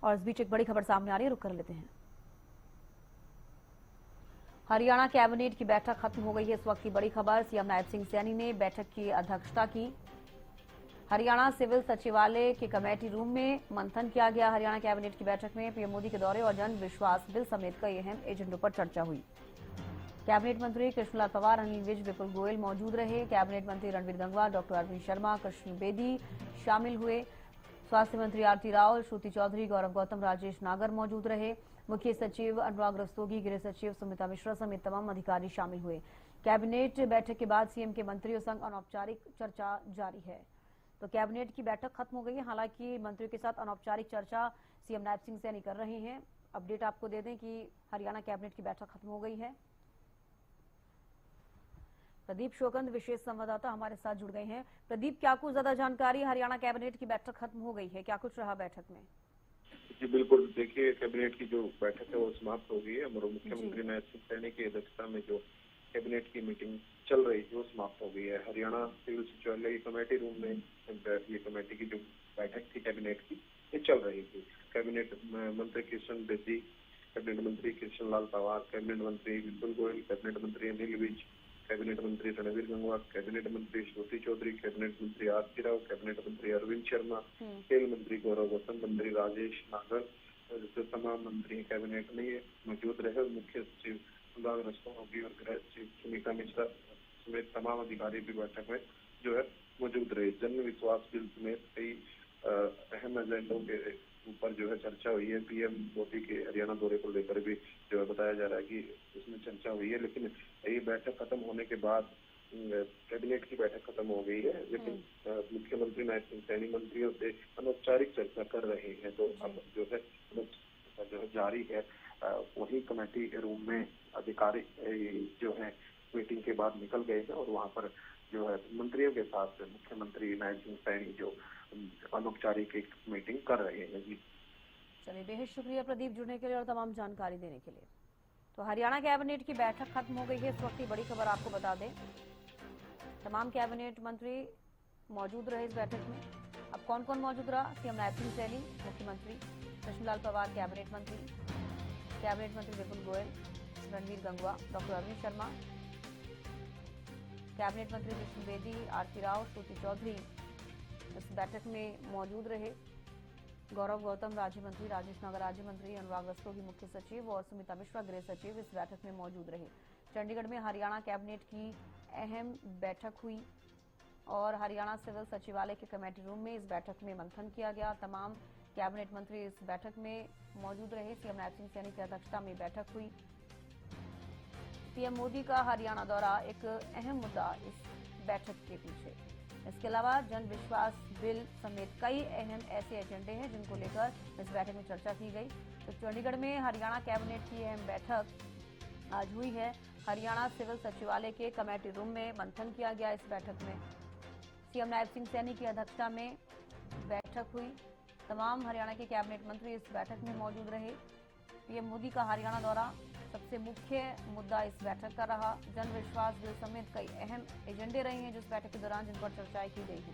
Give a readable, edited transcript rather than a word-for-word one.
और इस बीच एक बड़ी खबर सामने आ रही है, रुक कर लेते हैं। हरियाणा कैबिनेट की बैठक खत्म हो गई है। इस वक्त की बड़ी खबर, सीएम नायब सिंह सैनी ने बैठक की अध्यक्षता की। हरियाणा सिविल सचिवालय के कमेटी रूम में मंथन किया गया। हरियाणा कैबिनेट की बैठक में पीएम मोदी के दौरे और जन विश्वास बिल समेत कई अहम एजेंडों पर चर्चा हुई। कैबिनेट मंत्री कृष्णलाल पवार, अनिल विज, विपुल गोयल मौजूद रहे। कैबिनेट मंत्री रणवीर गंगवा, डॉक्टर अरविंद शर्मा, कृष्ण बेदी शामिल हुए। स्वास्थ्य मंत्री आरती राव, श्रुति चौधरी, गौरव गौतम, राजेश नागर मौजूद रहे। मुख्य सचिव अनुराग रस्तोगी, गृह सचिव सुमिता मिश्रा समेत तमाम अधिकारी शामिल हुए। कैबिनेट बैठक के बाद सीएम के मंत्रियों संग अनौपचारिक चर्चा जारी है। तो कैबिनेट की बैठक खत्म हो गई है। हालांकि मंत्रियों के साथ अनौपचारिक चर्चा सीएम नायब सिंह सैनी कर रहे हैं। अपडेट आपको दे दें कि हरियाणा कैबिनेट की बैठक खत्म हो गई है। प्रदीप शोकंद विशेष संवाददाता हमारे साथ जुड़ गए हैं। प्रदीप, क्या कुछ ज्यादा जानकारी? हरियाणा कैबिनेट की बैठक खत्म हो गई है, क्या कुछ रहा बैठक में? जी बिल्कुल, देखिए कैबिनेट की जो बैठक है वो समाप्त हो गई है और मुख्यमंत्री नायब सिंह सैनी की अध्यक्षता में जो कैबिनेट की मीटिंग चल रही थी वो समाप्त हो गई है। हरियाणा सिविल सचिवालय कमेटी रूम में ये कमेटी की जो बैठक थी कैबिनेट की, ये चल रही थी। कैबिनेट मंत्री कृष्ण बेदी, कैबिनेट मंत्री कृष्णलाल पवार, कैबिनेट मंत्री विपुल गोयल, कैबिनेट मंत्री अनिल विज, कैबिनेट मंत्री रणवीर गंगवा, कैबिनेट मंत्री श्रुति चौधरी, कैबिनेट मंत्री आरती राव, कैबिनेट मंत्री अरविंद शर्मा, खेल मंत्री गौरव गौतम, मंत्री राजेश नागर, जो तमाम मंत्री कैबिनेट में मौजूद रहे। मुख्य सचिव अनुराग रस्तोगी और गृह सचिव सुमिता मिश्रा समेत तमाम अधिकारी भी बैठक में जो है मौजूद रहे। जन विश्वास बिल समेत कई अहम एजेंडों के ऊपर जो है चर्चा हुई है। पीएम मोदी के हरियाणा दौरे को लेकर भी जो है बताया जा रहा है कि इसमें चर्चा हुई है। लेकिन ये बैठक खत्म होने के बाद कैबिनेट की बैठक खत्म हो गई है, लेकिन मुख्यमंत्री नायब सिंह सैनी मंत्रियों से अनौपचारिक चर्चा कर रहे हैं। तो अब जो है जारी है। वही कमेटी रूम में अधिकारी जो है मीटिंग के बाद निकल गए हैं और वहां पर जो है मंत्रियों के साथ मुख्यमंत्री नायब सिंह सैनी जो अनौपचारिक एक मीटिंग कर रहे हैं। जी चलिए, बेहद शुक्रिया प्रदीप जुड़ने के लिए और तमाम जानकारी देने के लिए। तो हरियाणा कैबिनेट की बैठक खत्म हो गई है। इस वक्त की बड़ी खबर आपको बता दें, तमाम कैबिनेट मंत्री मौजूद रहे इस बैठक में। अब कौन कौन मौजूद रहा? सीएम नायब सिंह सैनी, मुख्यमंत्री कृष्णलाल पवार कैबिनेट मंत्री विपुल गोयल, रणवीर गंगवा, डॉक्टर अरविंद शर्मा, कैबिनेट मंत्री कृष्ण बेदी, आरती राव, श्रुति चौधरी इस बैठक में मौजूद रहे। गौरव गौतम राज्य मंत्री, राजेश नागर राज्य मंत्री, अनुराग रस्तोगी मुख्य सचिव और सुमिता मिश्रा गृह सचिव इस बैठक में मौजूद रहे। चंडीगढ़ में हरियाणा कैबिनेट की अहम बैठक हुई और हरियाणा सिविल सचिवालय के कमेटी रूम में इस बैठक में मंथन किया गया। तमाम कैबिनेट मंत्री इस बैठक में मौजूद रहे। सीएम नायब सिंह सैनी की अध्यक्षता में बैठक हुई। पीएम मोदी का हरियाणा दौरा एक अहम मुद्दा इस बैठक के पीछे। इसके अलावा जन विश्वास बिल समेत कई अहम ऐसे एजेंडे हैं जिनको लेकर इस बैठक में चर्चा की गई। तो चंडीगढ़ में हरियाणा कैबिनेट की अहम बैठक आज हुई है। हरियाणा सिविल सचिवालय के कमेटी रूम में मंथन किया गया। इस बैठक में सीएम नायब सिंह सैनी की अध्यक्षता में बैठक हुई। तमाम हरियाणा के कैबिनेट मंत्री इस बैठक में मौजूद रहे। पीएम मोदी का हरियाणा दौरा सबसे मुख्य मुद्दा इस बैठक का रहा। जन विश्वास बिल समेत कई अहम एजेंडे रहे हैं जिस बैठक के दौरान जिन पर चर्चाएं की गई हैं।